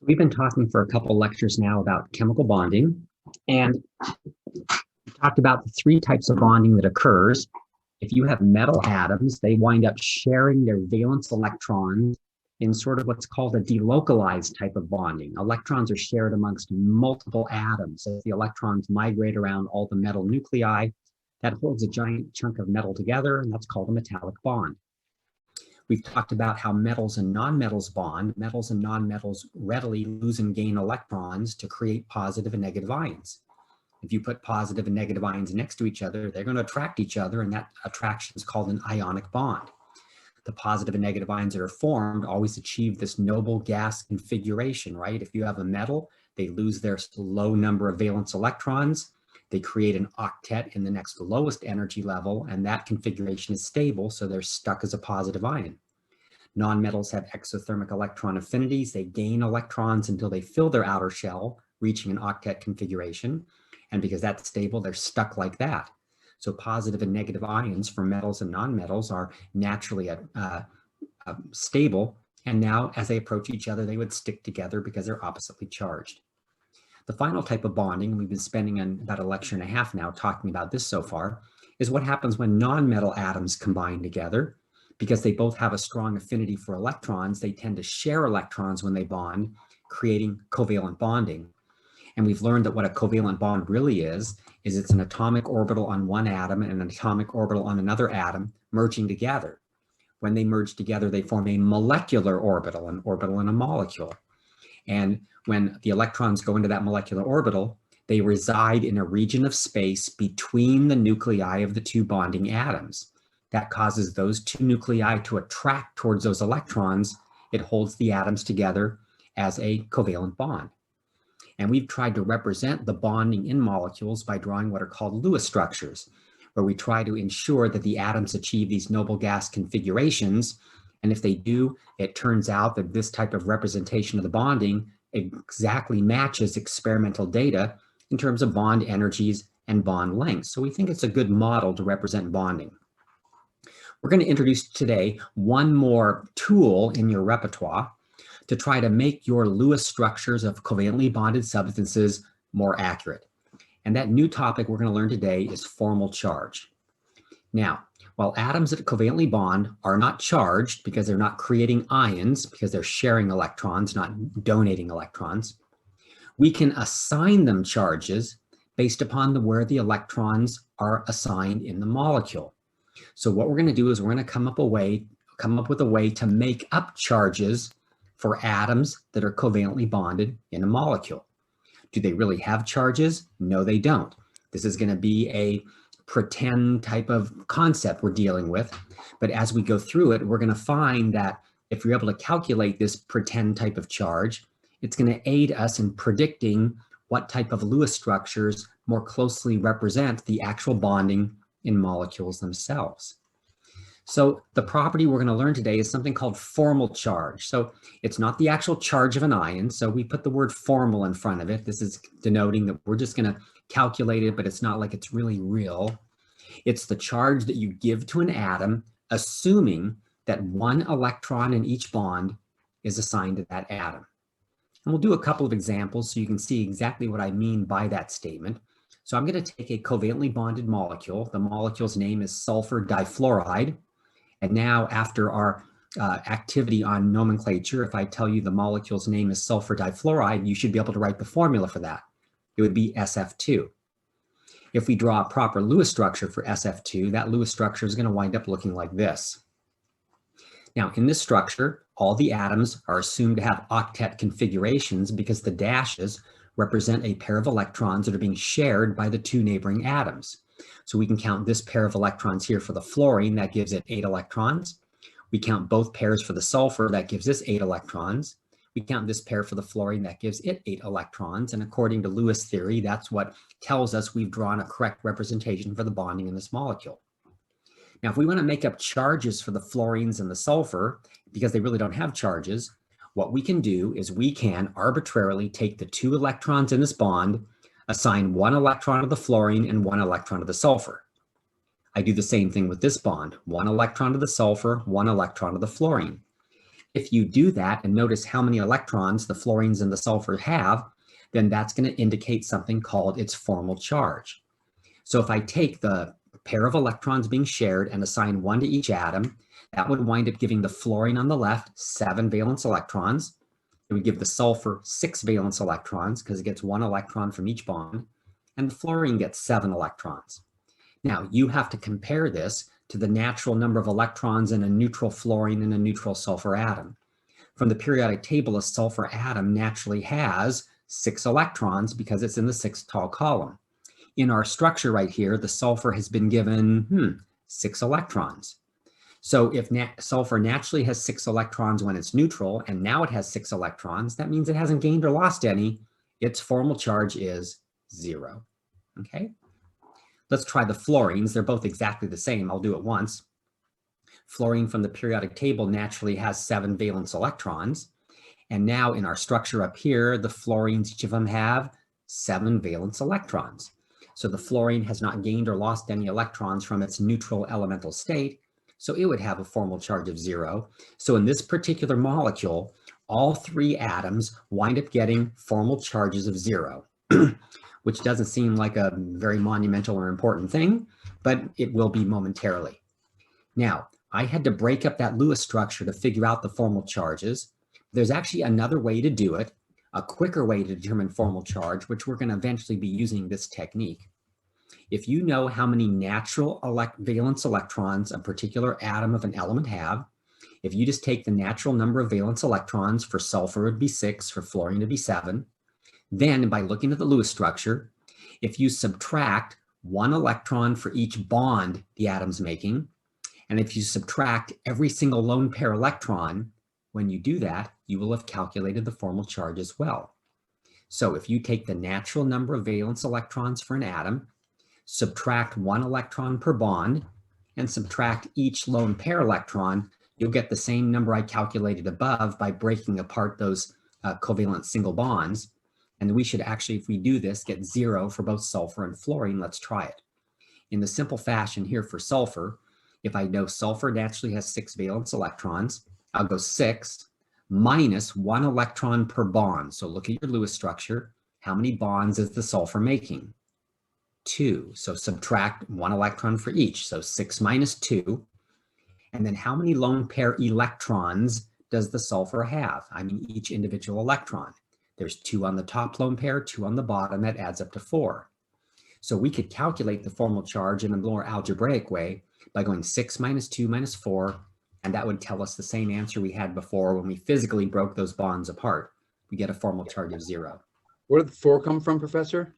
We've been talking for a couple lectures now about chemical bonding, and we talked about the three types of bonding that occurs. If you have metal atoms, they wind up sharing their valence electrons in sort of what's called a delocalized type of bonding. Electrons are shared amongst multiple atoms. As the electrons migrate around all the metal nuclei, that holds a giant chunk of metal together, and that's called a metallic bond. We've talked about how metals and nonmetals bond. Metals and nonmetals readily lose and gain electrons to create positive and negative ions. If you put positive and negative ions next to each other, they're going to attract each other, and that attraction is called an ionic bond. The positive and negative ions that are formed always achieve this noble gas configuration, right? If you have a metal, they lose their low number of valence electrons. They create an octet in the next lowest energy level, and that configuration is stable, so they're stuck as a positive ion. Nonmetals have exothermic electron affinities. They gain electrons until they fill their outer shell, reaching an octet configuration. And because that's stable, they're stuck like that. So positive and negative ions for metals and nonmetals are naturally stable. And now as they approach each other, they would stick together because they're oppositely charged. The final type of bonding, we've been spending about a lecture and a half now talking about this so far, is what happens when nonmetal atoms combine together. Because they both have a strong affinity for electrons, they tend to share electrons when they bond, creating covalent bonding. And we've learned that what a covalent bond really is it's an atomic orbital on one atom and an atomic orbital on another atom merging together. When they merge together, they form a molecular orbital, an orbital in a molecule. And when the electrons go into that molecular orbital, they reside in a region of space between the nuclei of the two bonding atoms. That causes those two nuclei to attract towards those electrons. It holds the atoms together as a covalent bond. And we've tried to represent the bonding in molecules by drawing what are called Lewis structures, where we try to ensure that the atoms achieve these noble gas configurations. And if they do, it turns out that this type of representation of the bonding exactly matches experimental data in terms of bond energies and bond lengths. So we think it's a good model to represent bonding. We're going to introduce today one more tool in your repertoire to try to make your Lewis structures of covalently bonded substances more accurate. And that new topic we're going to learn today is formal charge. Now, while atoms that covalently bond are not charged because they're not creating ions, because they're sharing electrons, not donating electrons, we can assign them charges based upon where the electrons are assigned in the molecule. So what we're going to do is we're going to come up with a way to make up charges for atoms that are covalently bonded in a molecule. Do they really have charges? No, they don't. This is going to be a pretend type of concept we're dealing with. But as we go through it, we're going to find that if you're able to calculate this pretend type of charge, it's going to aid us in predicting what type of Lewis structures more closely represent the actual bonding in molecules themselves. So the property we're going to learn today is something called formal charge. So it's not the actual charge of an ion. So we put the word formal in front of it. This is denoting that we're just going to calculate it, but it's not like it's really real. It's the charge that you give to an atom, assuming that one electron in each bond is assigned to that atom. And we'll do a couple of examples so you can see exactly what I mean by that statement. So I'm going to take a covalently bonded molecule. The molecule's name is sulfur difluoride. And now after our activity on nomenclature, if I tell you the molecule's name is sulfur difluoride, you should be able to write the formula for that. It would be SF2. If we draw a proper Lewis structure for SF2, that Lewis structure is going to wind up looking like this. Now in this structure, all the atoms are assumed to have octet configurations because the dashes represent a pair of electrons that are being shared by the two neighboring atoms. So we can count this pair of electrons here for the fluorine, that gives it 8 electrons. We count both pairs for the sulfur, that gives us 8 electrons. We count this pair for the fluorine, that gives it 8 electrons. And according to Lewis theory, that's what tells us we've drawn a correct representation for the bonding in this molecule. Now, if we want to make up charges for the fluorines and the sulfur, because they really don't have charges, what we can do is we can arbitrarily take the 2 electrons in this bond, assign 1 electron to the fluorine and 1 electron to the sulfur. I do the same thing with this bond, 1 electron to the sulfur, 1 electron to the fluorine. If you do that and notice how many electrons the fluorines and the sulfur have, then that's going to indicate something called its formal charge. So if I take the pair of electrons being shared and assign one to each atom, that would wind up giving the fluorine on the left 7 valence electrons. It would give the sulfur 6 valence electrons because it gets 1 electron from each bond, and the fluorine gets 7 electrons. Now, you have to compare this to the natural number of electrons in a neutral fluorine and a neutral sulfur atom. From the periodic table, a sulfur atom naturally has 6 electrons because it's in the 6th tall column. In our structure right here, the sulfur has been given 6 electrons. So if sulfur naturally has 6 electrons when it's neutral, and now it has 6 electrons, that means it hasn't gained or lost any. Its formal charge is 0. Okay? Let's try the fluorines. They're both exactly the same. I'll do it once. Fluorine from the periodic table naturally has 7 valence electrons. And now in our structure up here, the fluorines, each of them have 7 valence electrons. So the fluorine has not gained or lost any electrons from its neutral elemental state, so it would have a formal charge of 0. So in this particular molecule, all 3 atoms wind up getting formal charges of 0, which doesn't seem like a very monumental or important thing, but it will be momentarily. Now, I had to break up that Lewis structure to figure out the formal charges. There's actually another way to do it, a quicker way to determine formal charge, which we're going to eventually be using this technique. If you know how many natural valence electrons a particular atom of an element have, if you just take the natural number of valence electrons, for sulfur it would be 6, for fluorine it would be 7, then by looking at the Lewis structure, if you subtract 1 electron for each bond the atom's making, and if you subtract every single lone pair electron, when you do that, you will have calculated the formal charge as well. So if you take the natural number of valence electrons for an atom, subtract 1 electron per bond, and subtract each lone pair electron, you'll get the same number I calculated above by breaking apart those covalent single bonds. And we should actually, if we do this, get 0 for both sulfur and fluorine. Let's try it. In the simple fashion here for sulfur, if I know sulfur naturally has 6 valence electrons, I'll go 6 minus 1 electron per bond. So look at your Lewis structure. How many bonds is the sulfur making? 2. So subtract 1 electron for each. So 6 minus 2. And then how many lone pair electrons does the sulfur have? I mean, each individual electron. There's 2 on the top lone pair, 2 on the bottom. That adds up to 4. So we could calculate the formal charge in a more algebraic way by going 6 minus 2 minus 4. And that would tell us the same answer we had before when we physically broke those bonds apart. We get a formal charge of 0. Where did the 4 come from, Professor?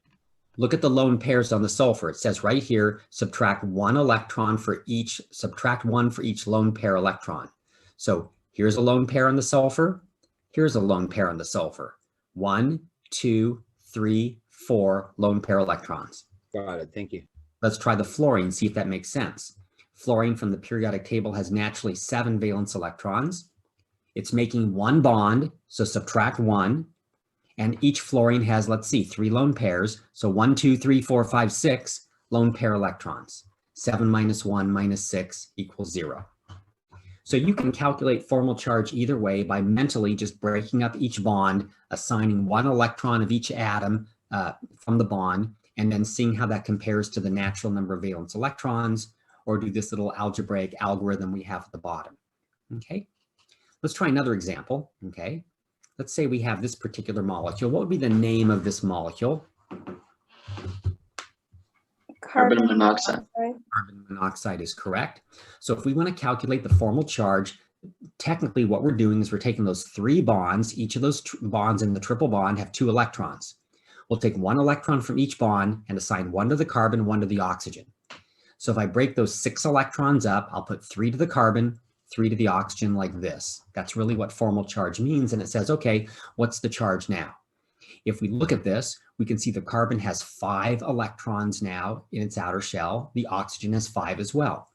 Look at the lone pairs on the sulfur. It says right here, subtract 1 electron for each, subtract 1 for each lone pair electron. So here's a lone pair on the sulfur. Here's a lone pair on the sulfur. 1, 2, 3, 4 lone pair electrons. Got it. Thank you. Let's try the fluorine, see if that makes sense. Fluorine from the periodic table has naturally 7 valence electrons. It's making 1 bond, so subtract 1. And each fluorine has, let's see, 3 lone pairs. So 1, 2, 3, 4, 5, 6 lone pair electrons. 7 minus 1 minus 6 equals 0. So you can calculate formal charge either way by mentally just breaking up each bond, assigning 1 electron of each atom from the bond, and then seeing how that compares to the natural number of valence electrons, or do this little algebraic algorithm we have at the bottom. Okay, let's try another example. Okay. Let's say we have this particular molecule. What would be the name of this molecule? Carbon monoxide. Carbon monoxide is correct. So if we want to calculate the formal charge, technically what we're doing is we're taking those 3 bonds. Each of those bonds in the triple bond have 2 electrons. We'll take 1 electron from each bond and assign 1 to the carbon, 1 to the oxygen. So if I break those 6 electrons up, I'll put 3 to the carbon, 3 to the oxygen like this. That's really what formal charge means. And it says, okay, what's the charge now? If we look at this, we can see the carbon has 5 electrons now in its outer shell. The oxygen has 5 as well.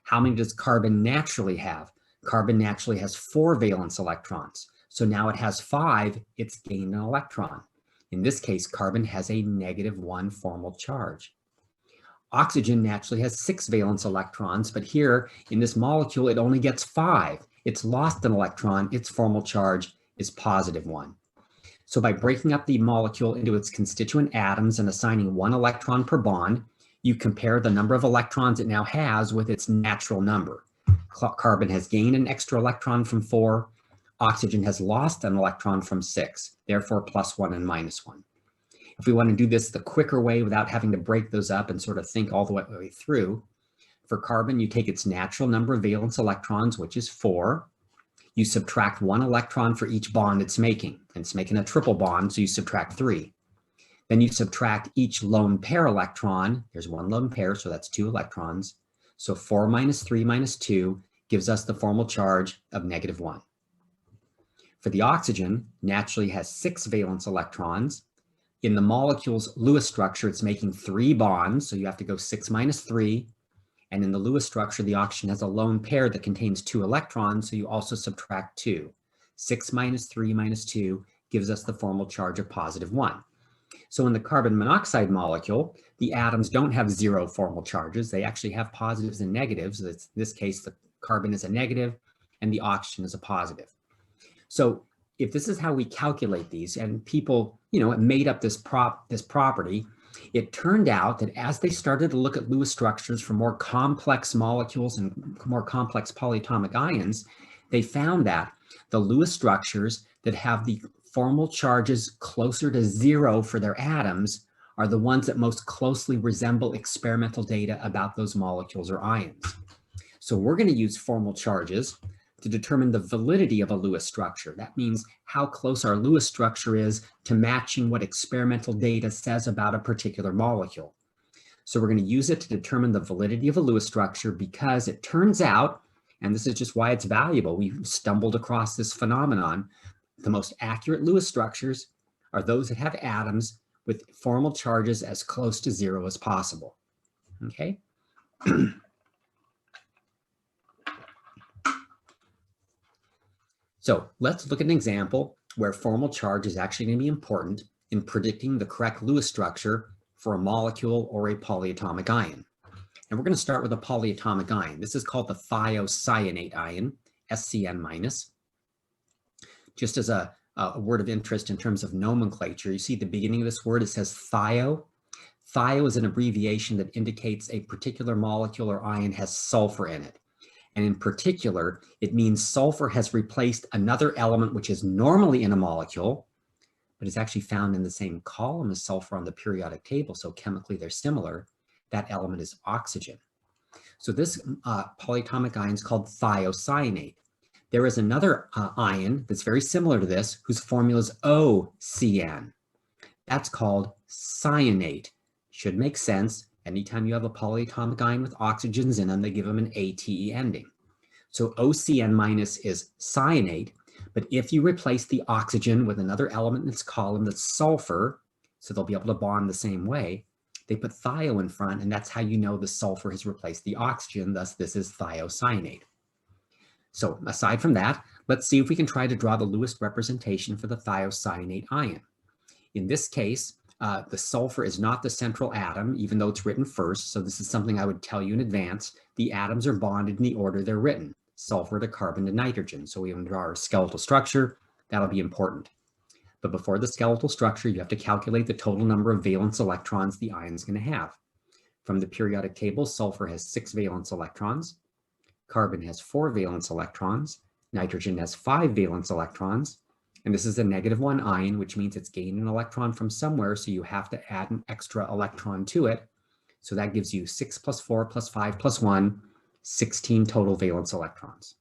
How many does carbon naturally have? Carbon naturally has 4 valence electrons. So now it has 5, it's gained an electron. In this case, carbon has a -1 formal charge. Oxygen naturally has 6 valence electrons, but here in this molecule, it only gets 5. it's lost an electron, its formal charge is +1. So by breaking up the molecule into its constituent atoms and assigning 1 electron per bond, you compare the number of electrons it now has with its natural number. Carbon has gained an extra electron from 4. Oxygen has lost an electron from 6, therefore +1 and -1. If we want to do this the quicker way without having to break those up and sort of think all the way through, for carbon, you take its natural number of valence electrons, which is 4. You subtract 1 electron for each bond it's making. And it's making a triple bond, so you subtract 3. Then you subtract each lone pair electron. There's 1 lone pair, so that's 2 electrons. So 4 minus 3 minus 2 gives us the formal charge of -1. For the oxygen, naturally has 6 valence electrons. In the molecule's Lewis structure, it's making 3 bonds, so you have to go 6 minus 3. And in the Lewis structure, the oxygen has a lone pair that contains 2 electrons, so you also subtract 2. 6 minus 3 minus 2 gives us the formal charge of +1. So in the carbon monoxide molecule, the atoms don't have 0 formal charges. They actually have positives and negatives. In this case, the carbon is a negative and the oxygen is a positive. So if this is how we calculate these, and people, made up this property, it turned out that as they started to look at Lewis structures for more complex molecules and more complex polyatomic ions, they found that the Lewis structures that have the formal charges closer to 0 for their atoms are the ones that most closely resemble experimental data about those molecules or ions. So we're going to use formal charges to determine the validity of a Lewis structure. That means how close our Lewis structure is to matching what experimental data says about a particular molecule. So we're going to use it to determine the validity of a Lewis structure because it turns out, and this is just why it's valuable, we stumbled across this phenomenon, the most accurate Lewis structures are those that have atoms with formal charges as close to 0 as possible. Okay? So let's look at an example where formal charge is actually going to be important in predicting the correct Lewis structure for a molecule or a polyatomic ion. And we're going to start with a polyatomic ion. This is called the thiocyanate ion, SCN-. Just as a word of interest in terms of nomenclature, you see at the beginning of this word, it says thio. Thio is an abbreviation that indicates a particular molecule or ion has sulfur in it. And in particular, it means sulfur has replaced another element which is normally in a molecule, but is actually found in the same column as sulfur on the periodic table, so chemically they're similar. That element is oxygen. So this polyatomic ion is called thiocyanate. There is another ion that's very similar to this, whose formula is OCN. That's called cyanate. Should make sense. Anytime you have a polyatomic ion with oxygens in them, they give them an ATE ending. So OCN- is cyanate, but if you replace the oxygen with another element in its column that's sulfur, so they'll be able to bond the same way, they put thio in front, and that's how you know the sulfur has replaced the oxygen, thus this is thiocyanate. So aside from that, let's see if we can try to draw the Lewis representation for the thiocyanate ion. In this case, the sulfur is not the central atom, even though it's written first. So this is something I would tell you in advance. The atoms are bonded in the order they're written, sulfur to carbon to nitrogen. So we have to draw our skeletal structure. That'll be important. But before the skeletal structure, you have to calculate the total number of valence electrons the ion is going to have. From the periodic table, sulfur has 6 valence electrons. Carbon has 4 valence electrons. Nitrogen has 5 valence electrons. And this is a -1 ion, which means it's gained an electron from somewhere, so you have to add an extra electron to it. So that gives you 6 plus 4 plus 5 plus 1, 16 total valence electrons.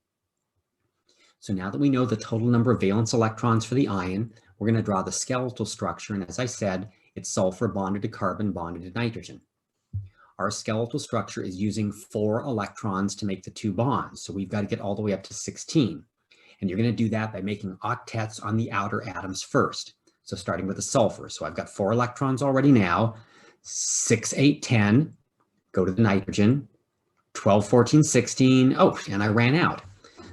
So now that we know the total number of valence electrons for the ion, we're going to draw the skeletal structure. And as I said, it's sulfur bonded to carbon bonded to nitrogen. Our skeletal structure is using 4 electrons to make the 2 bonds. So we've got to get all the way up to 16. And you're going to do that by making octets on the outer atoms first. So starting with the sulfur. So I've got 4 electrons already now. 6, 8, 10. Go to the nitrogen. 12, 14, 16. Oh, and I ran out.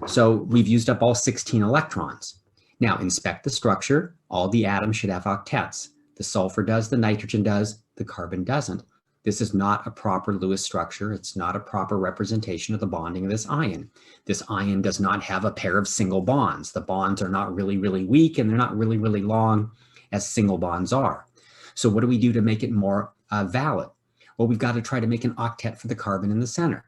So we've used up all 16 electrons. Now inspect the structure. All the atoms should have octets. The sulfur does, the nitrogen does, the carbon doesn't. This is not a proper Lewis structure. It's not a proper representation of the bonding of this ion. This ion does not have a pair of single bonds. The bonds are not really, really weak, and they're not really, really long as single bonds are. So what do we do to make it more valid? Well, we've got to try to make an octet for the carbon in the center.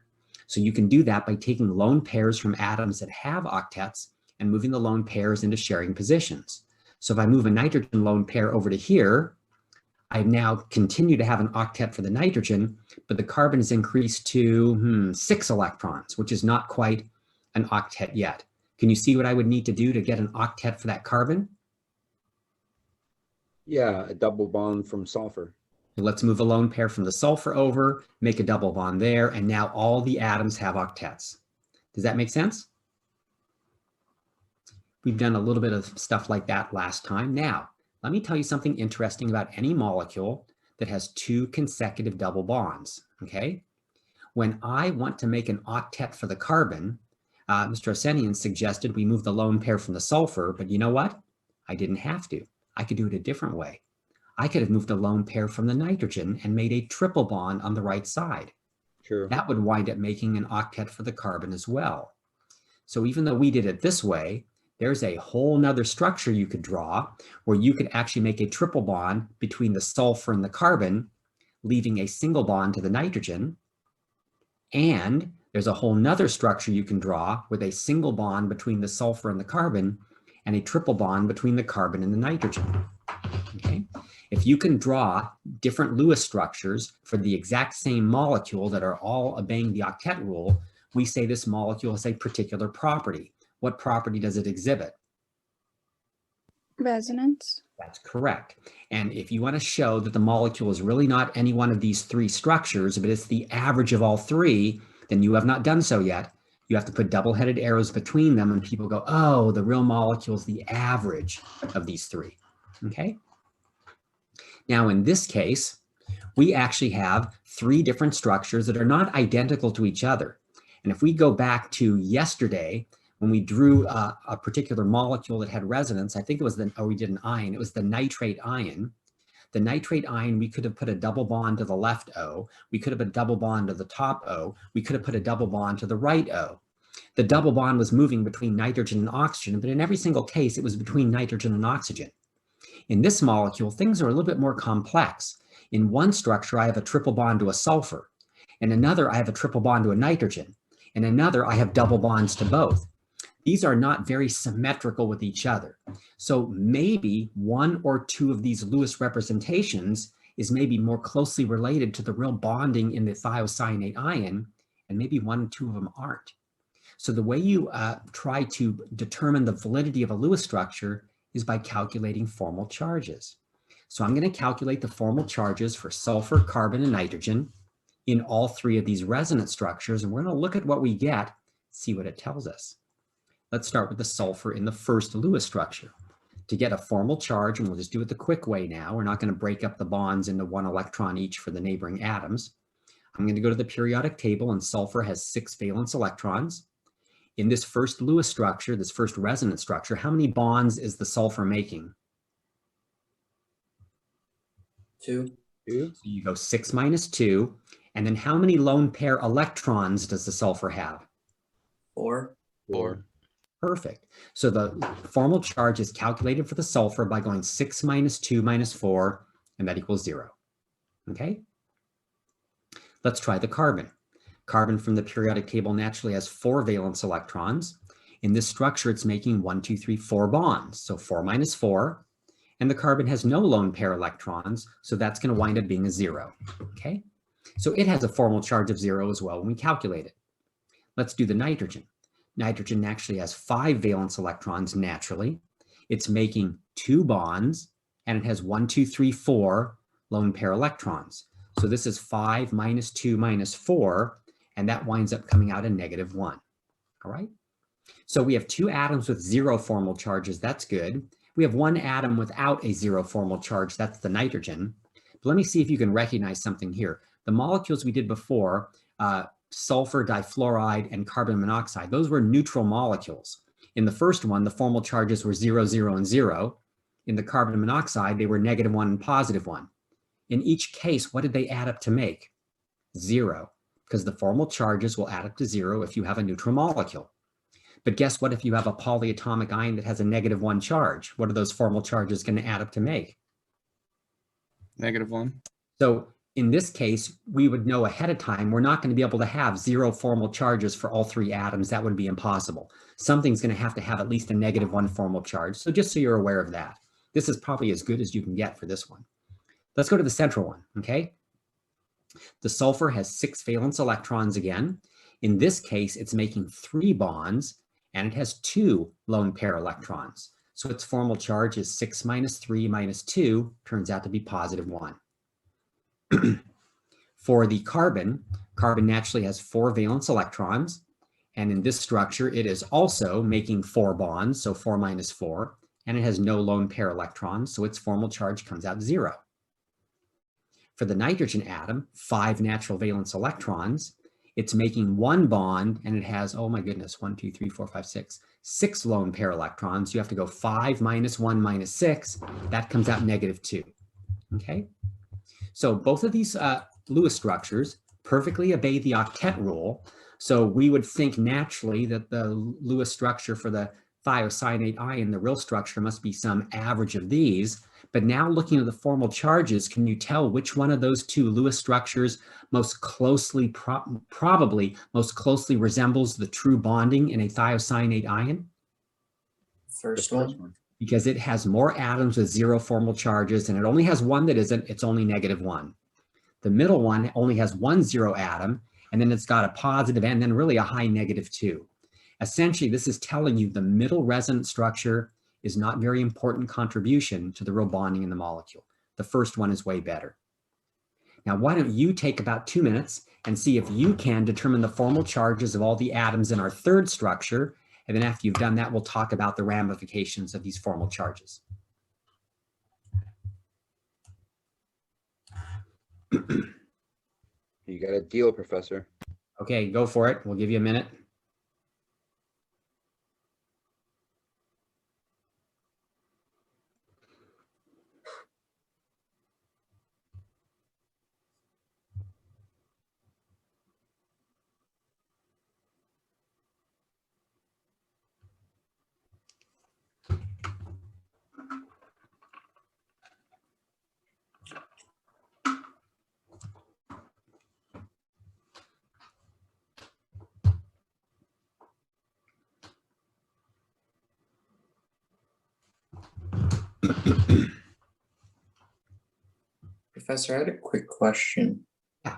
So you can do that by taking lone pairs from atoms that have octets and moving the lone pairs into sharing positions. So if I move a nitrogen lone pair over to here, I now continue to have an octet for the nitrogen, but the carbon is increased to 6 electrons, which is not quite an octet yet. Can you see what I would need to do to get an octet for that carbon? Yeah, a double bond from sulfur. Let's move a lone pair from the sulfur over, make a double bond there, and now all the atoms have octets. Does that make sense? We've done a little bit of stuff like that last time. Now, let me tell you something interesting about any molecule that has 2 consecutive double bonds, okay? When I want to make an octet for the carbon, Mr. Osenian suggested we move the lone pair from the sulfur, but you know what? I didn't have to. I could do it a different way. I could have moved a lone pair from the nitrogen and made a triple bond on the right side. Sure. That would wind up making an octet for the carbon as well. So even though we did it this way, there's a whole nother structure you could draw where you could actually make a triple bond between the sulfur and the carbon, leaving a single bond to the nitrogen. And there's a whole nother structure you can draw with a single bond between the sulfur and the carbon and a triple bond between the carbon and the nitrogen. Okay? If you can draw different Lewis structures for the exact same molecule that are all obeying the octet rule, we say this molecule has a particular property. What property does it exhibit? Resonance. That's correct. And if you want to show that the molecule is really not any one of these 3 structures, but it's the average of all 3, then you have not done so yet. You have to put double-headed arrows between them and people go, oh, the real molecule is the average of these 3, okay? Now in this case, we actually have 3 different structures that are not identical to each other. And if we go back to yesterday, when we drew a particular molecule that had resonance, I think it was we did an ion, it was the nitrate ion. The nitrate ion, we could have put a double bond to the left O, we could have put a double bond to the top O, we could have put a double bond to the right O. The double bond was moving between nitrogen and oxygen, but in every single case, it was between nitrogen and oxygen. In this molecule, things are a little bit more complex. In one structure, I have a triple bond to a sulfur. In another, I have a triple bond to a nitrogen. In another, I have double bonds to both. These are not very symmetrical with each other. So maybe 1 or 2 of these Lewis representations is maybe more closely related to the real bonding in the thiocyanate ion, and maybe 1 and 2 of them aren't. So the way you try to determine the validity of a Lewis structure is by calculating formal charges. So I'm going to calculate the formal charges for sulfur, carbon, and nitrogen in all 3 of these resonance structures, and we're going to look at what we get, see what it tells us. Let's start with the sulfur in the first Lewis structure. To get a formal charge, and we'll just do it the quick way now, we're not going to break up the bonds into 1 electron each for the neighboring atoms. I'm going to go to the periodic table, and sulfur has 6 valence electrons. In this first Lewis structure, this first resonance structure, how many bonds is the sulfur making? 2. So you go 6 minus 2, and then how many lone pair electrons does the sulfur have? 4. 4. Perfect. So the formal charge is calculated for the sulfur by going 6 minus 2 minus 4, and that equals 0. Okay? Let's try the carbon. Carbon from the periodic table naturally has 4 valence electrons. In this structure, it's making 1, 2, 3, 4 bonds. So 4 minus 4, and the carbon has no lone pair electrons, so that's going to wind up being a 0. Okay? So it has a formal charge of 0 as well when we calculate it. Let's do the nitrogen. Nitrogen actually has 5 valence electrons naturally. It's making 2 bonds, and it has 1, 2, 3, 4 lone pair electrons. So this is 5 minus 2 minus 4, and that winds up coming out a -1. All right? So we have 2 atoms with 0 formal charges. That's good. We have 1 atom without a 0 formal charge. That's the nitrogen. But let me see if you can recognize something here. The molecules we did before, sulfur difluoride and carbon monoxide, those were neutral molecules. In the first one, the formal charges were 0, 0, and 0. In the carbon monoxide, they were -1 and +1. In each case, what did they add up to make? 0, because the formal charges will add up to 0 if you have a neutral molecule. But guess what if you have a polyatomic ion that has a -1 charge? What are those formal charges going to add up to make? -1. So in this case, we would know ahead of time we're not going to be able to have 0 formal charges for all 3 atoms. That would be impossible. Something's going to have at least a -1 formal charge. So just so you're aware of that, this is probably as good as you can get for this one. Let's go to the central one, okay? The sulfur has 6 valence electrons again. In this case, it's making 3 bonds, and it has 2 lone pair electrons. So its formal charge is 6 - 3 - 2, turns out to be +1. For the carbon naturally has 4 valence electrons, and in this structure, it is also making 4 bonds, so 4 - 4, and it has no lone pair electrons, so its formal charge comes out 0. For the nitrogen atom, 5 natural valence electrons, it's making 1 bond, and it has, oh my goodness, 1, 2, 3, 4, 5, 6 lone pair electrons. You have to go 5 - 1 - 6. That comes out -2. Okay? So both of these Lewis structures perfectly obey the octet rule. So we would think naturally that the Lewis structure for the thiocyanate ion, the real structure, must be some average of these. But now looking at the formal charges, can you tell which one of those 2 Lewis structures most closely, probably most closely resembles the true bonding in a thiocyanate ion? First one. Because it has more atoms with 0 formal charges, and it only has one that isn't, it's only -1. The middle one only has 1 0 atom, and then it's got a positive and then really a high -2. Essentially, this is telling you the middle resonance structure is not very important contribution to the real bonding in the molecule. The first one is way better. Now, why don't you take about 2 minutes and see if you can determine the formal charges of all the atoms in our third structure. And then after you've done that, we'll talk about the ramifications of these formal charges. You got a deal, Professor. Okay, go for it. We'll give you a minute. Professor, I had a quick question. Yeah.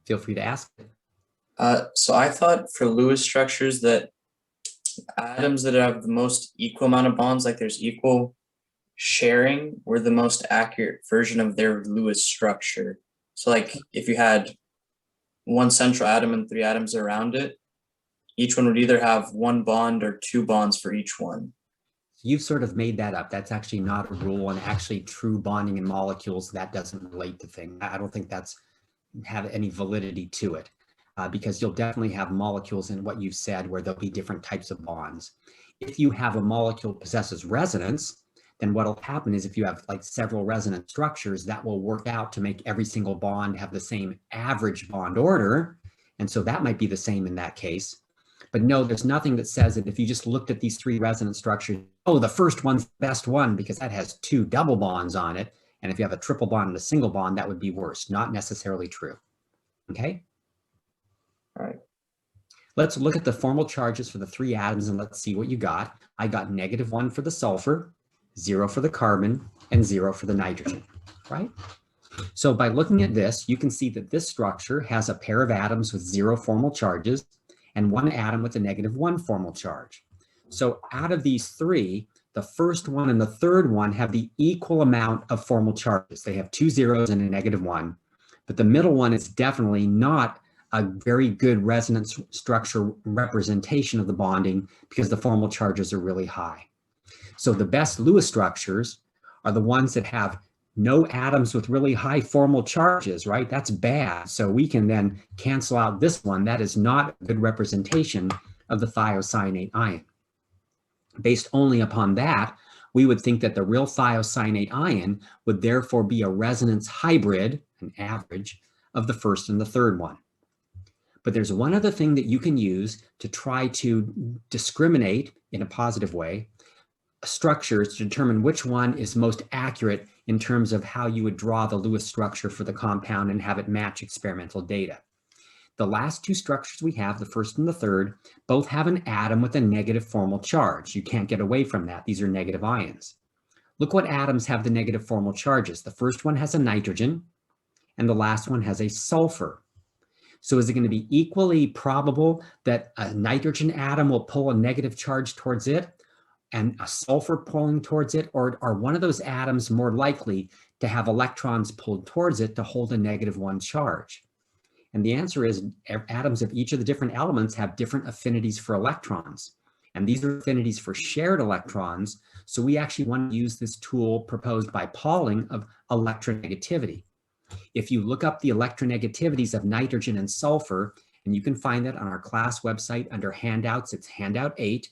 Feel free to ask. So I thought for Lewis structures that atoms that have the most equal amount of bonds, like there's equal sharing, were the most accurate version of their Lewis structure. So like if you had 1 central atom and 3 atoms around it, each one would either have 1 bond or 2 bonds for each one. You've sort of made that up. That's actually not a rule, and actually true bonding in molecules, that doesn't relate to things. I don't think that's have any validity to it, because you'll definitely have molecules in what you've said where there'll be different types of bonds. If you have a molecule possesses resonance, then what'll happen is if you have like several resonance structures, that will work out to make every single bond have the same average bond order. And so that might be the same in that case. But no, there's nothing that says that if you just looked at these 3 resonance structures, oh, the first one's the best one because that has 2 double bonds on it. And if you have a triple bond and a single bond, that would be worse. Not necessarily true. Okay? All right. Let's look at the formal charges for the 3 atoms and let's see what you got. I got -1 for the sulfur, 0 for the carbon, and 0 for the nitrogen, right? So by looking at this, you can see that this structure has a pair of atoms with 0 formal charges and 1 atom with a -1 formal charge. So out of these 3, the first one and the third one have the equal amount of formal charges. They have 2 zeros and a -1, but the middle one is definitely not a very good resonance structure representation of the bonding because the formal charges are really high. So the best Lewis structures are the ones that have no atoms with really high formal charges, right? That's bad. So we can then cancel out this one. That is not a good representation of the thiocyanate ion. Based only upon that, we would think that the real thiocyanate ion would therefore be a resonance hybrid, an average, of the first and the third one. But there's one other thing that you can use to try to discriminate in a positive way structures to determine which one is most accurate in terms of how you would draw the Lewis structure for the compound and have it match experimental data. The last two structures we have, the first and the third, both have an atom with a negative formal charge. You can't get away from that. These are negative ions. Look what atoms have the negative formal charges. The first one has a nitrogen, and the last one has a sulfur. So is it going to be equally probable that a nitrogen atom will pull a negative charge towards it and a sulfur pulling towards it, or are one of those atoms more likely to have electrons pulled towards it to hold a -1 charge? And the answer is atoms of each of the different elements have different affinities for electrons. And these are affinities for shared electrons. So we actually want to use this tool proposed by Pauling of electronegativity. If you look up the electronegativities of nitrogen and sulfur, and you can find that on our class website under handouts, it's handout 8.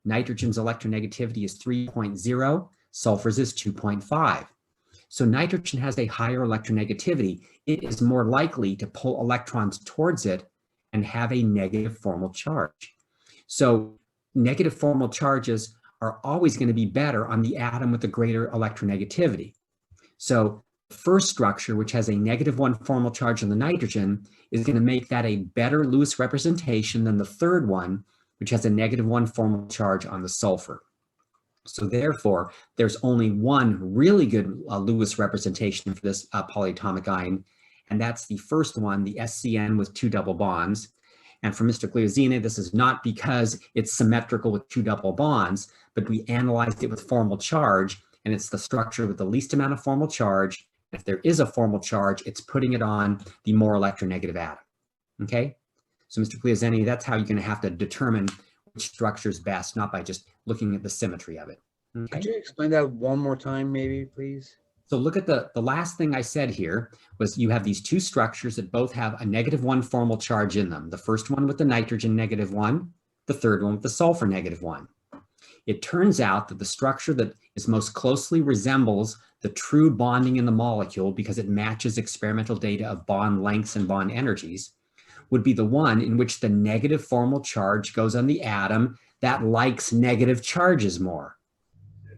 Nitrogen's electronegativity is 3.0, sulfur's is 2.5. So nitrogen has a higher electronegativity. It is more likely to pull electrons towards it and have a negative formal charge. So negative formal charges are always going to be better on the atom with the greater electronegativity. So the first structure, which has a -1 formal charge on the nitrogen, is going to make that a better Lewis representation than the third one, which has a -1 formal charge on the sulfur. So therefore, there's only one really good Lewis representation for this polyatomic ion, and that's the first one, the SCN with 2 double bonds. And for Mr. Gliozine, this is not because it's symmetrical with 2 double bonds, but we analyzed it with formal charge, and it's the structure with the least amount of formal charge. If there is a formal charge, it's putting it on the more electronegative atom, okay? So Mr. Gliozine, that's how you're going to have to determine which structure is best, not by just looking at the symmetry of it. Okay? Could you explain that one more time, maybe, please? So look at the last thing I said here was you have these two structures that both have a -1 formal charge in them. The first one with the nitrogen -1, the third one with the sulfur -1. It turns out that the structure that is most closely resembles the true bonding in the molecule because it matches experimental data of bond lengths and bond energies would be the one in which the negative formal charge goes on the atom that likes negative charges more.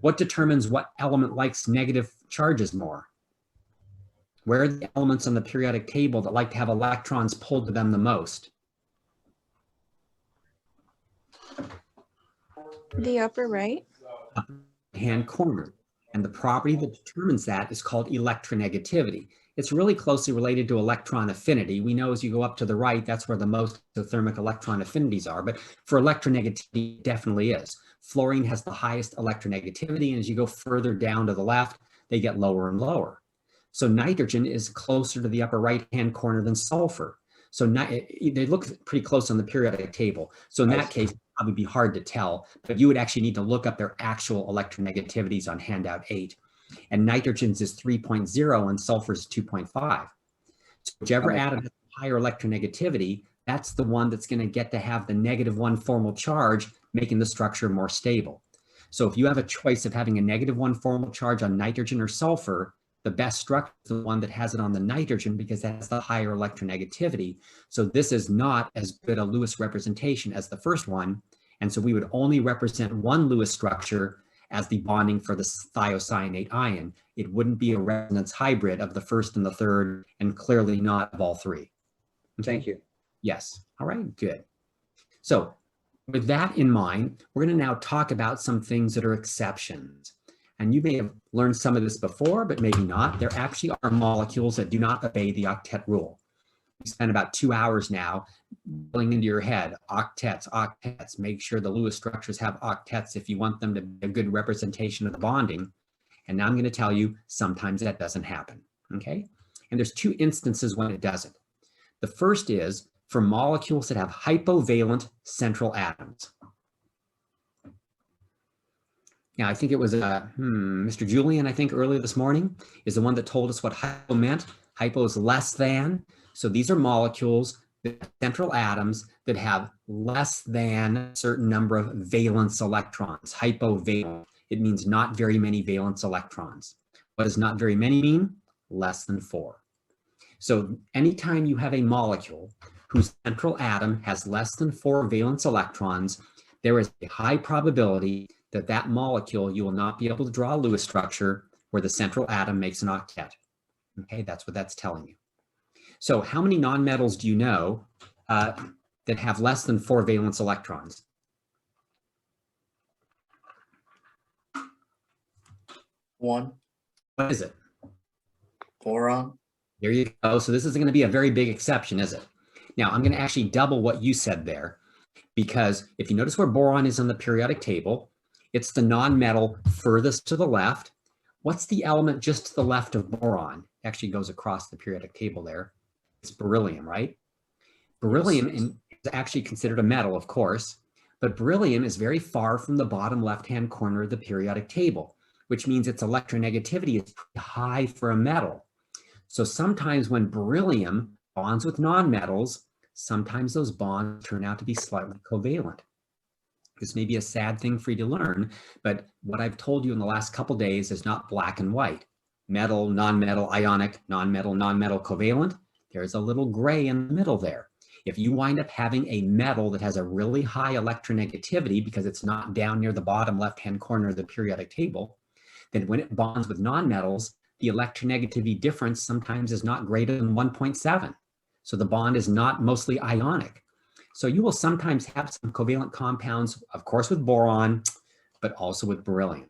What determines what element likes negative charges more? Where are the elements on the periodic table that like to have electrons pulled to them the most? The upper right. Hand corner. And the property that determines that is called electronegativity. It's really closely related to electron affinity. We know as you go up to the right, that's where the most isothermic electron affinities are, but for electronegativity, it definitely is. Fluorine has the highest electronegativity, and as you go further down to the left, they get lower and lower. So nitrogen is closer to the upper right-hand corner than sulfur. So they look pretty close on the periodic table. So in that case, it'd probably be hard to tell, but you would actually need to look up their actual electronegativities on handout 8. And nitrogen's is 3.0 and sulfur's 2.5. So whichever atom has higher electronegativity, that's the one that's going to get to have the -1 formal charge, making the structure more stable. So if you have a choice of having a -1 formal charge on nitrogen or sulfur, the best structure is the one that has it on the nitrogen because that has the higher electronegativity. So this is not as good a Lewis representation as the first one. And so we would only represent one Lewis structure as the bonding for the thiocyanate ion. It wouldn't be a resonance hybrid of the first and the third, and clearly not of all three. Okay? Thank you. Yes. All right, good. So with that in mind, we're going to now talk about some things that are exceptions. And you may have learned some of this before, but maybe not. There actually are molecules that do not obey the octet rule. We spent about 2 hours now drilling into your head, octets, octets. Make sure the Lewis structures have octets if you want them to be a good representation of the bonding. And now I'm going to tell you, sometimes that doesn't happen, okay? And there's two instances when it doesn't. The first is for molecules that have hypovalent central atoms. Now, I think it was Mr. Julian, I think earlier this morning, is the one that told us what hypo meant. Hypo is less than. So these are molecules, central atoms that have less than a certain number of valence electrons, hypovalent. It means not very many valence electrons. What does not very many mean? Less than 4. So anytime you have a molecule whose central atom has less than 4 valence electrons, there is a high probability that that molecule, you will not be able to draw a Lewis structure where the central atom makes an octet. Okay, that's what that's telling you. So how many nonmetals do you know that have less than 4 valence electrons? One. What is it? Boron. There you go. So this is going to be a very big exception, is it? Now, I'm going to actually double what you said there, because if you notice where boron is on the periodic table, it's the nonmetal furthest to the left. What's the element just to the left of boron? It actually goes across the periodic table there. It's beryllium, right? Beryllium is actually considered a metal, of course, but beryllium is very far from the bottom left-hand corner of the periodic table, which means its electronegativity is pretty high for a metal. So sometimes when beryllium bonds with nonmetals, sometimes those bonds turn out to be slightly covalent. This may be a sad thing for you to learn, but what I've told you in the last couple days is not black and white. Metal, nonmetal, ionic, nonmetal, nonmetal, covalent. There's a little gray in the middle there. If you wind up having a metal that has a really high electronegativity because it's not down near the bottom left-hand corner of the periodic table, then when it bonds with nonmetals, the electronegativity difference sometimes is not greater than 1.7. So the bond is not mostly ionic. So you will sometimes have some covalent compounds, of course, with boron, but also with beryllium.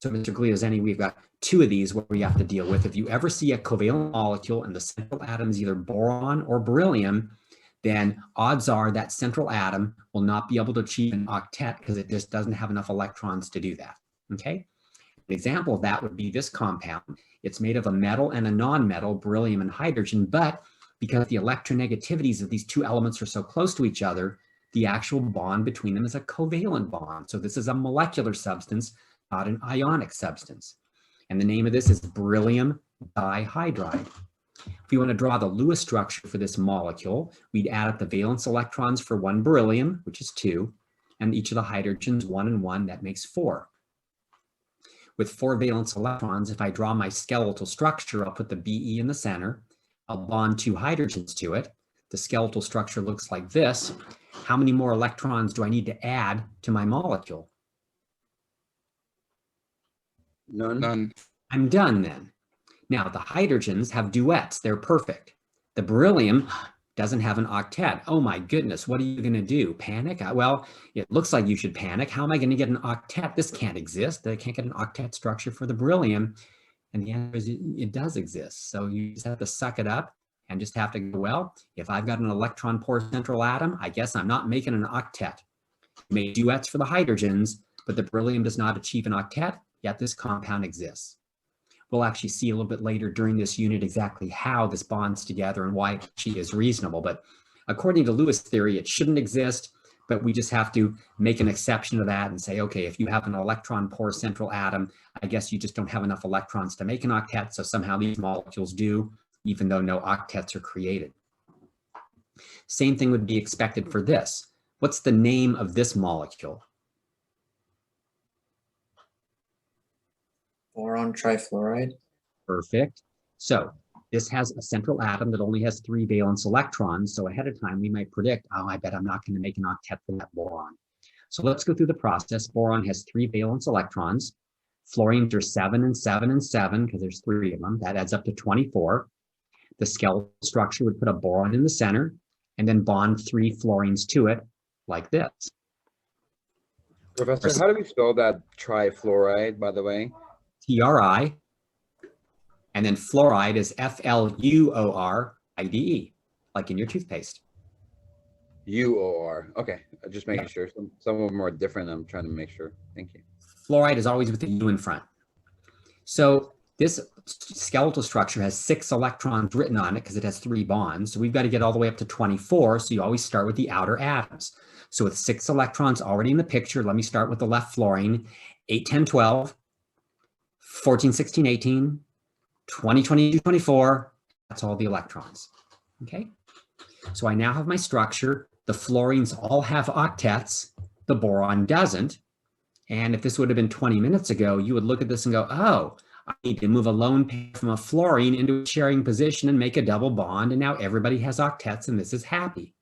So Mr. Gliozeni, we've got 2 of these where we have to deal with. If you ever see a covalent molecule and the central atom is either boron or beryllium, then odds are that central atom will not be able to achieve an octet because it just doesn't have enough electrons to do that, okay? An example of that would be this compound. It's made of a metal and a non-metal, beryllium and hydrogen, but because the electronegativities of these 2 elements are so close to each other, the actual bond between them is a covalent bond. So this is a molecular substance, not an ionic substance. And the name of this is beryllium dihydride. If we want to draw the Lewis structure for this molecule, we'd add up the valence electrons for 1 beryllium, which is 2, and each of the hydrogens, 1 and 1, that makes 4. With 4 valence electrons, if I draw my skeletal structure, I'll put the Be in the center. I'll bond 2 hydrogens to it. The skeletal structure looks like this. How many more electrons do I need to add to my molecule? None. I'm done then. Now the hydrogens have duets. They're perfect. The beryllium doesn't have an octet. Oh my goodness, what are you going to do? Panic? Well, it looks like you should panic. How am I going to get an octet? This can't exist. I can't get an octet structure for the beryllium. And the answer is it does exist. So you just have to suck it up and just have to go, well, if I've got an electron poor central atom, I guess I'm not making an octet. You make duets for the hydrogens, but the beryllium does not achieve an octet, yet this compound exists. We'll actually see a little bit later during this unit exactly how this bonds together and why it actually is reasonable. But according to Lewis theory, it shouldn't exist, but we just have to make an exception to that and say, okay, if you have an electron poor central atom, I guess you just don't have enough electrons to make an octet, so somehow these molecules do, even though no octets are created. Same thing would be expected for this. What's the name of this molecule? Boron trifluoride. Perfect. So this has a central atom that only has 3 valence electrons. So ahead of time, we might predict, oh, I bet I'm not going to make an octet for that boron. So let's go through the process. Boron has 3 valence electrons. Fluorines are 7 and 7 and 7 because there's 3 of them. That adds up to 24. The skeletal structure would put a boron in the center and then bond 3 fluorines to it like this. Professor, how do we spell that trifluoride, by the way? TRI, and then fluoride is FLUORIDE, like in your toothpaste. UOR. Okay, just making sure. Some of them are different. I'm trying to make sure. Thank you. Fluoride is always with the U in front. So this skeletal structure has 6 electrons written on it because it has 3 bonds. So we've got to get all the way up to 24. So you always start with the outer atoms. So with 6 electrons already in the picture, let me start with the left fluorine, 8, 10, 12. 14, 16, 18, 20, 22, 24, that's all the electrons, okay? So I now have my structure. The fluorines all have octets, the boron doesn't. And if this would have been 20 minutes ago, you would look at this and go, oh, I need to move a lone pair from a fluorine into a sharing position and make a double bond. And now everybody has octets and this is happy.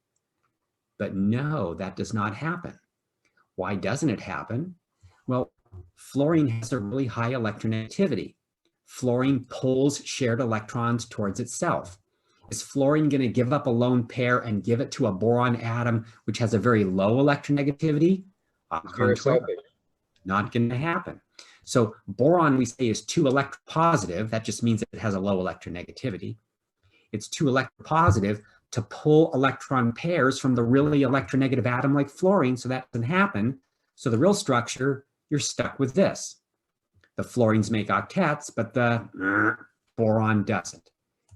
But no, that does not happen. Why doesn't it happen? Well, fluorine has a really high electronegativity. Fluorine pulls shared electrons towards itself. Is fluorine going to give up a lone pair and give it to a boron atom, which has a very low electronegativity? Very selfish. Not going to happen. So boron, we say, is too electropositive. That just means it has a low electronegativity. It's too electropositive to pull electron pairs from the really electronegative atom like fluorine, so that doesn't happen. So the real structure, you're stuck with this. The fluorines make octets, but the boron doesn't.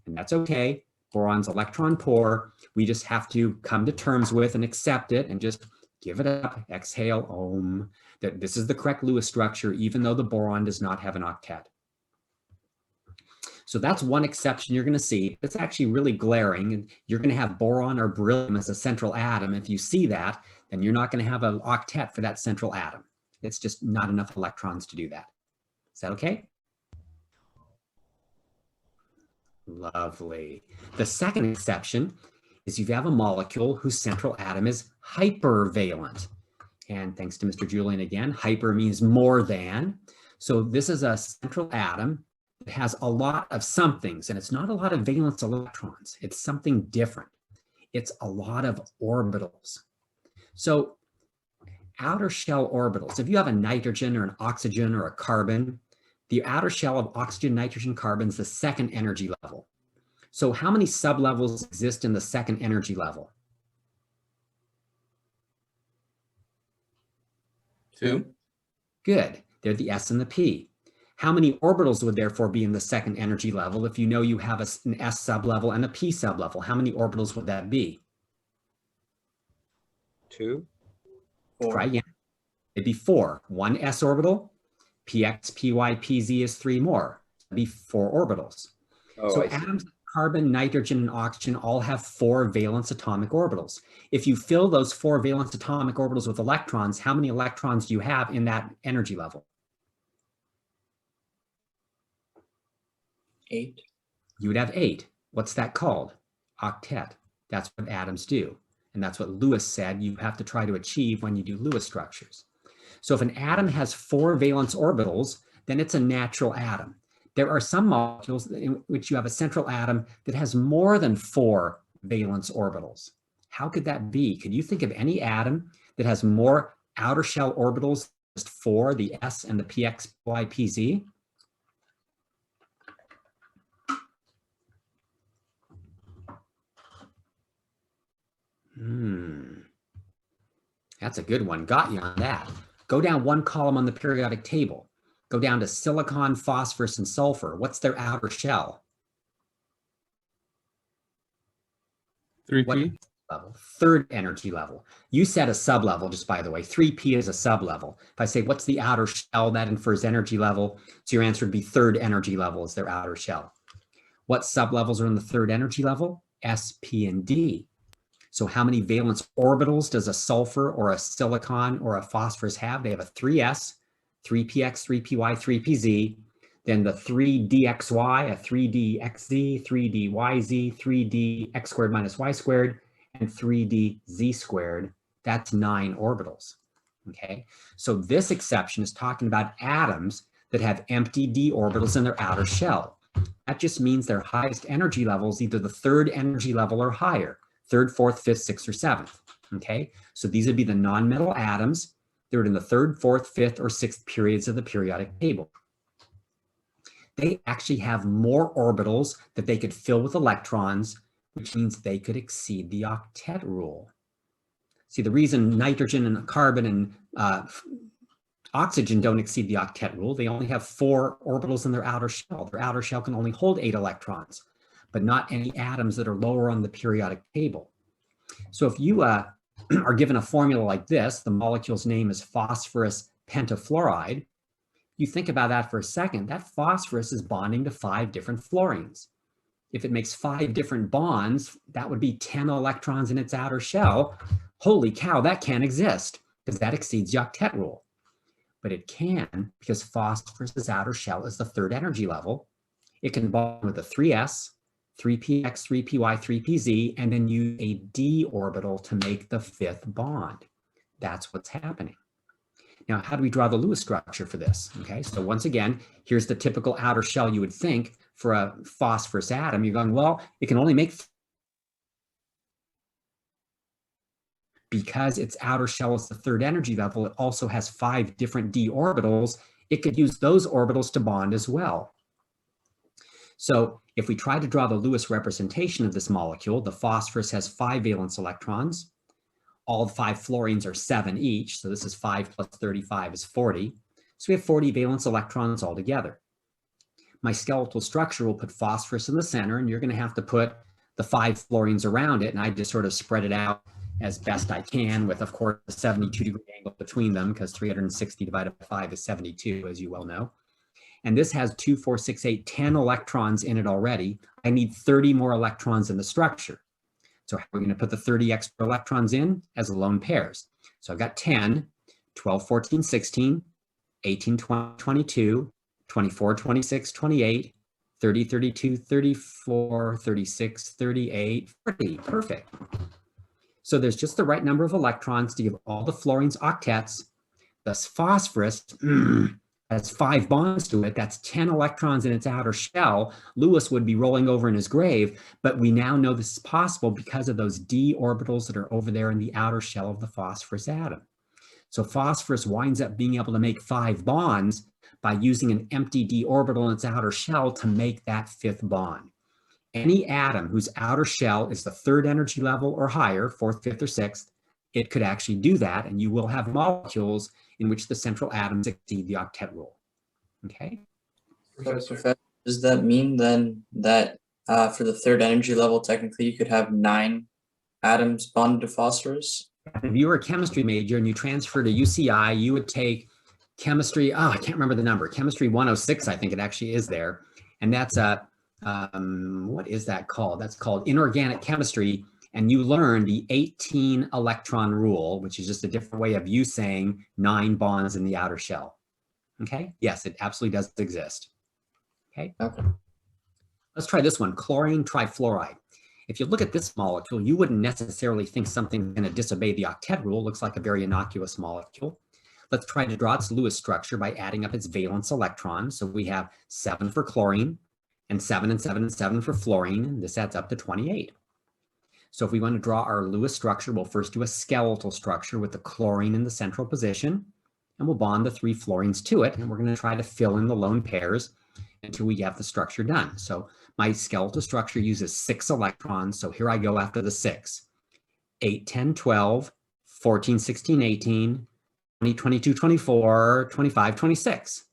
And that's okay. Boron's electron poor. We just have to come to terms with and accept it and just give it up, exhale, Om. That this is the correct Lewis structure, even though the boron does not have an octet. So that's one exception you're going to see. It's actually really glaring, and you're going to have boron or beryllium as a central atom. If you see that, then you're not going to have an octet for that central atom. It's just not enough electrons to do that. Is that okay? Lovely. The second exception is if you have a molecule whose central atom is hypervalent. And thanks to Mr. Julian again, hyper means more than. So this is a central atom that has a lot of somethings, and it's not a lot of valence electrons. It's something different. It's a lot of orbitals. So outer shell orbitals, if you have a nitrogen or an oxygen or a carbon, the outer shell of oxygen, nitrogen, carbon is the second energy level. So how many sublevels exist in the second energy level? 2. Good. They're the S and the P. How many orbitals would therefore be in the second energy level if you know you have an S sublevel and a P sublevel? How many orbitals would that be? 2. 4. Try again. It'd be 4. 1 S orbital. Px, Py, Pz is 3 more. It'd be 4 orbitals. Oh, So I see. atoms of carbon, nitrogen, and oxygen all have 4 valence atomic orbitals. If you fill those 4 valence atomic orbitals with electrons, how many electrons do you have in that energy level? 8. You would have 8. What's that called? Octet. That's what atoms do. And that's what Lewis said you have to try to achieve when you do Lewis structures. So if an atom has 4 valence orbitals, then it's a natural atom. There are some molecules in which you have a central atom that has more than 4 valence orbitals. How could that be? Could you think of any atom that has more outer shell orbitals, just 4, the S and the Px, Py, Pz? That's a good one. Got you on that. Go down one column on the periodic table. Go down to silicon, phosphorus, and sulfur. What's their outer shell? 3p. What level? Third energy level. You said a sublevel, just by the way. 3p is a sublevel. If I say, what's the outer shell, that infers energy level. So your answer would be third energy level is their outer shell. What sublevels are in the third energy level? S, P, and D. So how many valence orbitals does a sulfur or a silicon or a phosphorus have? They have a 3s, 3px, 3py, 3pz, then the 3dxy, a 3dxz, 3dyz, 3dx squared minus y squared, and 3dz squared. That's 9 orbitals. Okay, so this exception is talking about atoms that have empty d orbitals in their outer shell. That just means their highest energy levels, either the third energy level or higher. Third, fourth, fifth, sixth, or seventh. Okay, so these would be the non-metal atoms. They're in the third, fourth, fifth, or sixth periods of the periodic table. They actually have more orbitals that they could fill with electrons, which means they could exceed the octet rule. See, the reason nitrogen and carbon and oxygen don't exceed the octet rule, they only have 4 orbitals in their outer shell. Their outer shell can only hold 8 electrons, but not any atoms that are lower on the periodic table. So if you are given a formula like this, the molecule's name is phosphorus pentafluoride, you think about that for a second, that phosphorus is bonding to 5 different fluorines. If it makes 5 different bonds, that would be 10 electrons in its outer shell. Holy cow, that can't exist because that exceeds the octet rule. but it can because phosphorus's outer shell is the third energy level. It can bond with a 3s, 3px, 3py, 3pz, and then use a d orbital to make the fifth bond. That's what's happening. Now, how do we draw the Lewis structure for this? Okay, so once again, here's the typical outer shell you would think for a phosphorus atom. You're going, well, it can only make, because its outer shell is the third energy level, it also has 5 different d orbitals. It could use those orbitals to bond as well. So if we try to draw the Lewis representation of this molecule, the phosphorus has 5 valence electrons. All the 5 fluorines are 7 each. So this is 5 plus 35 is 40. So we have 40 valence electrons altogether. My skeletal structure will put phosphorus in the center, and you're going to have to put the 5 fluorines around it. And I just sort of spread it out as best I can with, of course, a 72-degree angle between them, because 360 divided by 5 is 72, as you well know. And this has 2, 4, 6, 8, 10 electrons in it already. I need 30 more electrons in the structure. So how are we going to put the 30 extra electrons in? As lone pairs. So I've got 10, 12, 14, 16, 18, 20, 22, 24, 26, 28, 30, 32, 34, 36, 38, 40. Perfect. So there's just the right number of electrons to give all the fluorines octets. Thus phosphorus has 5 bonds to it. That's 10 electrons in its outer shell. Lewis would be rolling over in his grave, but we now know this is possible because of those d orbitals that are over there in the outer shell of the phosphorus atom. So phosphorus winds up being able to make 5 bonds by using an empty d orbital in its outer shell to make that 5th bond. Any atom whose outer shell is the 3rd energy level or higher, 4th, 5th, or 6th, it could actually do that, and you will have molecules in which the central atoms exceed the octet rule. Okay? Professor, does that mean then that for the 3rd energy level, technically you could have 9 atoms bonded to phosphorus? If you were a chemistry major and you transferred to UCI, you would take chemistry, I can't remember the number, chemistry 106, I think it actually is there. And that's what is that called? That's called inorganic chemistry. And you learn the 18 electron rule, which is just a different way of you saying 9 bonds in the outer shell. Okay? Yes, it absolutely does exist. Okay? Okay. Let's try this one, chlorine trifluoride. If you look at this molecule, you wouldn't necessarily think something's going to disobey the octet rule. It looks like a very innocuous molecule. Let's try to draw its Lewis structure by adding up its valence electrons. So we have 7 for chlorine, and 7 and 7 and 7 for fluorine, and this adds up to 28. So if we want to draw our Lewis structure, we'll first do a skeletal structure with the chlorine in the central position, and we'll bond the 3 fluorines to it, and we're going to try to fill in the lone pairs until we have the structure done. So my skeletal structure uses 6 electrons, so here I go after the 6. 8, 10, 12, 14, 16, 18, 20, 22, 24, 25, 26.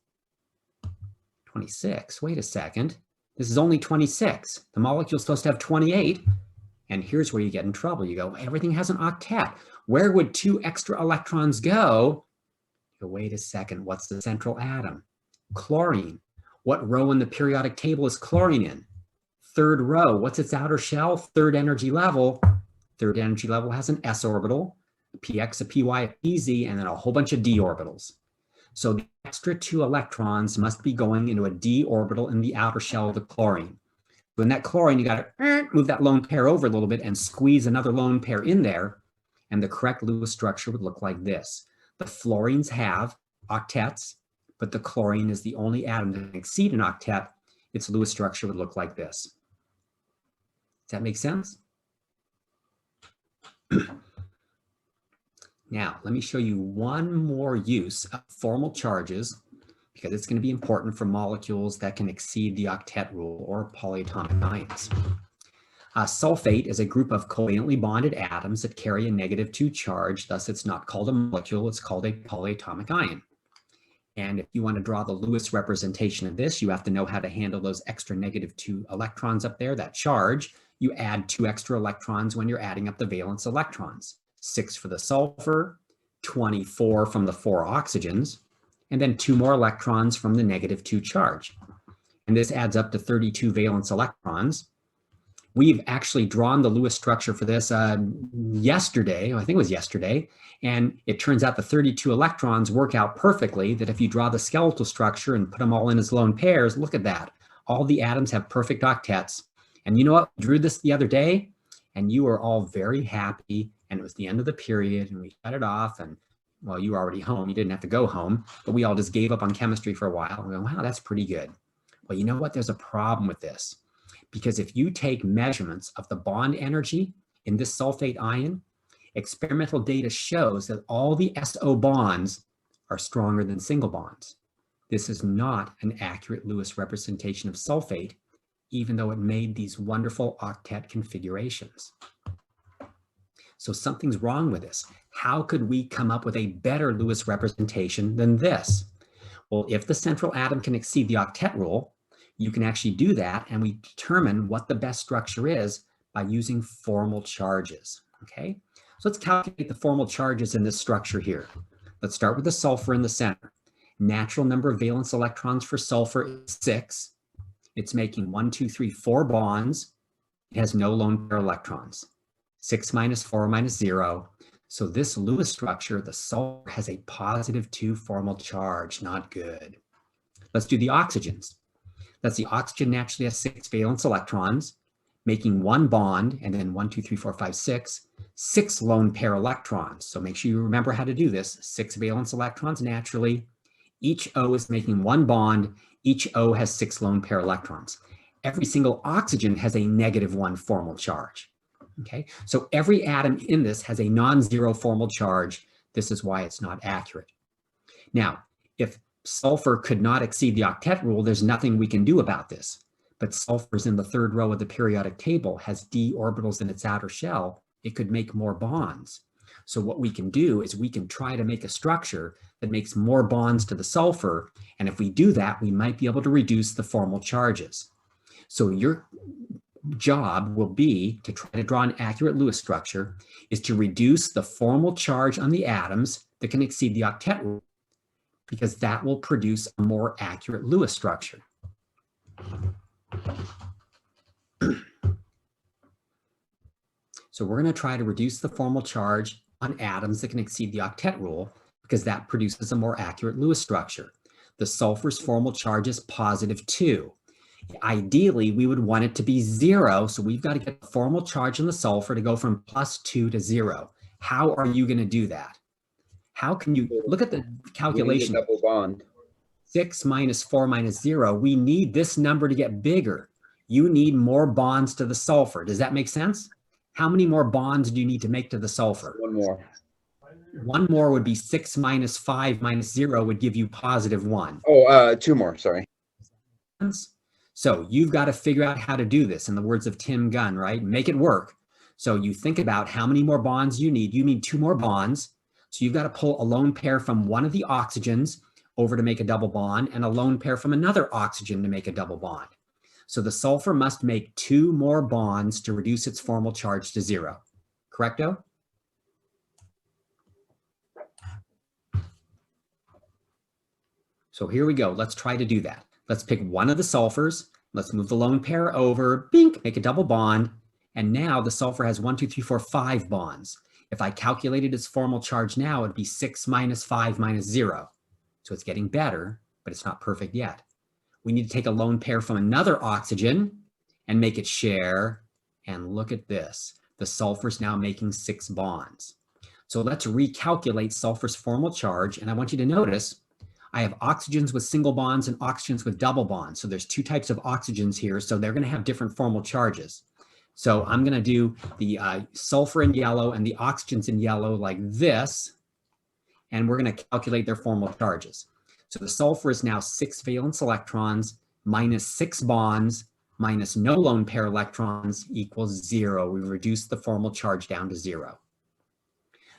26, wait a second. This is only 26. The molecule's supposed to have 28. And here's where you get in trouble. You go, everything has an octet. Where would 2 extra electrons go? You go, wait a second, what's the central atom? Chlorine. What row in the periodic table is chlorine in? 3rd row. What's its outer shell? 3rd energy level. 3rd energy level has an s orbital, a px, a py, a pz, and then a whole bunch of d orbitals. So the extra 2 electrons must be going into a d orbital in the outer shell of the chlorine. In that chlorine, you got to move that lone pair over a little bit and squeeze another lone pair in there. And the correct Lewis structure would look like this. The fluorines have octets, but the chlorine is the only atom that can exceed an octet. Its Lewis structure would look like this. Does that make sense? Now, let me show you one more use of formal charges, because it's going to be important for molecules that can exceed the octet rule, or polyatomic ions. Sulfate is a group of covalently bonded atoms that carry a -2 charge. Thus, it's not called a molecule, it's called a polyatomic ion. And if you want to draw the Lewis representation of this, you have to know how to handle those extra -2 electrons up there, that charge. You add 2 extra electrons when you're adding up the valence electrons. 6 for the sulfur, 24 from the 4 oxygens, and then 2 more electrons from the -2 charge. And this adds up to 32 valence electrons. We've actually drawn the Lewis structure for this yesterday, I think it was yesterday, and it turns out the 32 electrons work out perfectly, that if you draw the skeletal structure and put them all in as lone pairs, look at that. All the atoms have perfect octets. And you know what? We drew this the other day, and you were all very happy, and it was the end of the period, and we shut it off, and well, you were already home. You didn't have to go home, but we all just gave up on chemistry for a while. We go, wow, that's pretty good. Well, you know what? There's a problem with this. Because if you take measurements of the bond energy in this sulfate ion, experimental data shows that all the SO bonds are stronger than single bonds. This is not an accurate Lewis representation of sulfate, even though it made these wonderful octet configurations. So something's wrong with this. How could we come up with a better Lewis representation than this? Well, if the central atom can exceed the octet rule, you can actually do that, and we determine what the best structure is by using formal charges, okay? So let's calculate the formal charges in this structure here. Let's start with the sulfur in the center. Natural number of valence electrons for sulfur is 6. It's making 1, 2, 3, 4 bonds. It has no lone pair electrons. 6 minus 4 minus 0. So this Lewis structure, the sulfur has a positive 2 formal charge, not good. Let's do the oxygens. That's the oxygen naturally has 6 valence electrons, making 1 bond, and then 1, 2, 3, 4, 5, 6 lone pair electrons. So make sure you remember how to do this. 6 valence electrons naturally. Each O is making 1 bond. Each O has 6 lone pair electrons. Every single oxygen has a -1 formal charge. Okay, so every atom in this has a non-zero formal charge. This is why it's not accurate. Now, if sulfur could not exceed the octet rule, there's nothing we can do about this. But sulfur is in the 3rd row of the periodic table, has d orbitals in its outer shell. It could make more bonds. So what we can do is we can try to make a structure that makes more bonds to the sulfur. And if we do that, we might be able to reduce the formal charges. So your job will be to try to draw an accurate Lewis structure, is to reduce the formal charge on the atoms that can exceed the octet rule, because that will produce a more accurate Lewis structure. So we're going to try to reduce the formal charge on atoms that can exceed the octet rule, because that produces a more accurate Lewis structure. The sulfur's formal charge is +2. Ideally, we would want it to be 0, so we've got to get the formal charge on the sulfur to go from +2 to 0. How are you going to do that? How can you look at the calculation? Double bond. 6 minus 4 minus 0. We need this number to get bigger. You need more bonds to the sulfur. Does that make sense? How many more bonds do you need to make to the sulfur? 1 more. 1 more would be 6 minus 5 minus 0 would give you +1. Oh, 2 more. Sorry. So you've got to figure out how to do this, in the words of Tim Gunn, right? Make it work. So you think about how many more bonds you need. You need 2 more bonds. So you've got to pull a lone pair from one of the oxygens over to make a double bond, and a lone pair from another oxygen to make a double bond. So the sulfur must make 2 more bonds to reduce its formal charge to 0. Correcto? So here we go. Let's try to do that. Let's pick one of the sulfurs. Let's move the lone pair over, bink, make a double bond. And now the sulfur has 1, 2, 3, 4, 5 bonds. If I calculated its formal charge now, it'd be 6 minus 5 minus 0. So it's getting better, but it's not perfect yet. We need to take a lone pair from another oxygen and make it share. And look at this. The sulfur's now making 6 bonds. So let's recalculate sulfur's formal charge. And I want you to notice I have oxygens with single bonds and oxygens with double bonds. So there's 2 types of oxygens here. So they're going to have different formal charges. So I'm going to do the sulfur in yellow and the oxygens in yellow like this. And we're going to calculate their formal charges. So the sulfur is now 6 valence electrons minus 6 bonds minus no lone pair electrons equals 0. We reduced the formal charge down to 0.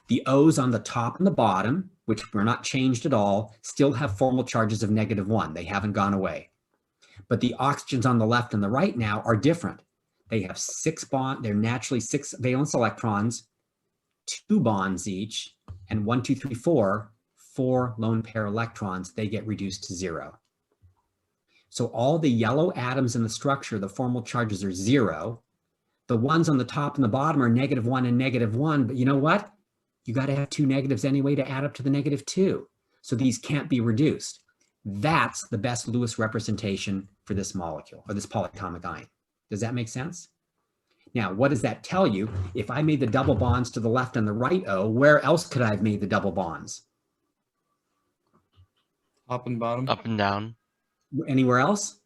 The O's on the top and the bottom, which were not changed at all, still have formal charges of -1. They haven't gone away. But the oxygens on the left and the right now are different. They have 6 bonds, they're naturally 6 valence electrons, 2 bonds each, and 1, 2, 3, 4 lone pair electrons. They get reduced to 0. So all the yellow atoms in the structure, the formal charges are 0. The ones on the top and the bottom are -1 and -1, but you know what? You got to have two negatives anyway to add up to the -2. So these can't be reduced. That's the best Lewis representation for this molecule or this polyatomic ion. Does that make sense? Now, what does that tell you? If I made the double bonds to the left and the right O, where else could I have made the double bonds? Top and bottom. Up and down. Anywhere else?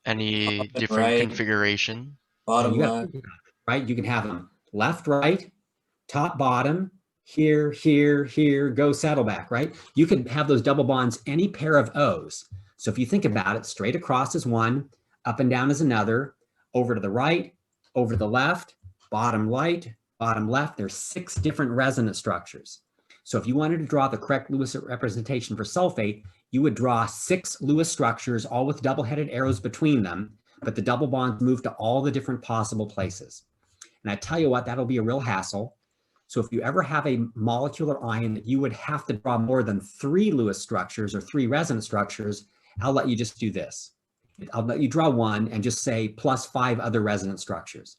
Any Up and different right. configuration? Bottom You left. got, right? You can have them left, right, top, bottom, here, here, here, go saddleback, right? You can have those double bonds any pair of O's. So if you think about it, straight across is one, up and down is another, over to the right, over to the left, bottom right, bottom left. There's 6 different resonance structures. So if you wanted to draw the correct Lewis representation for sulfate, you would draw 6 Lewis structures, all with double-headed arrows between them, but the double bonds move to all the different possible places. And I tell you what, that'll be a real hassle. So if you ever have a molecular ion that you would have to draw more than 3 Lewis structures or 3 resonance structures, I'll let you just do this. I'll let you draw one and just say plus 5 other resonance structures.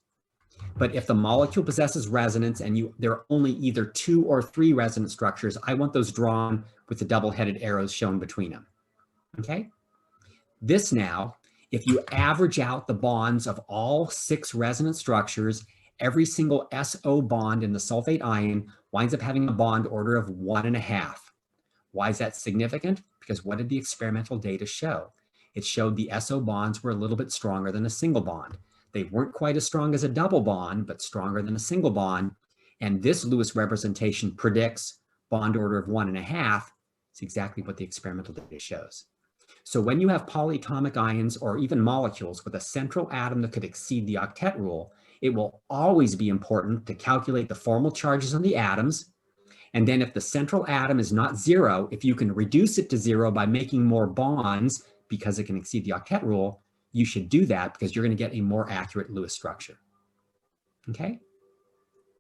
But if the molecule possesses resonance and there are only either 2 or 3 resonance structures, I want those drawn with the double-headed arrows shown between them. Okay? This now, if you average out the bonds of all 6 resonance structures, every single SO bond in the sulfate ion winds up having a bond order of 1.5. Why is that significant? Because what did the experimental data show? It showed the SO bonds were a little bit stronger than a single bond. They weren't quite as strong as a double bond, but stronger than a single bond. And this Lewis representation predicts bond order of 1.5. It's exactly what the experimental data shows. So when you have polyatomic ions or even molecules with a central atom that could exceed the octet rule, it will always be important to calculate the formal charges on the atoms. And then if the central atom is not 0, if you can reduce it to 0 by making more bonds because it can exceed the octet rule, you should do that because you're going to get a more accurate Lewis structure. Okay?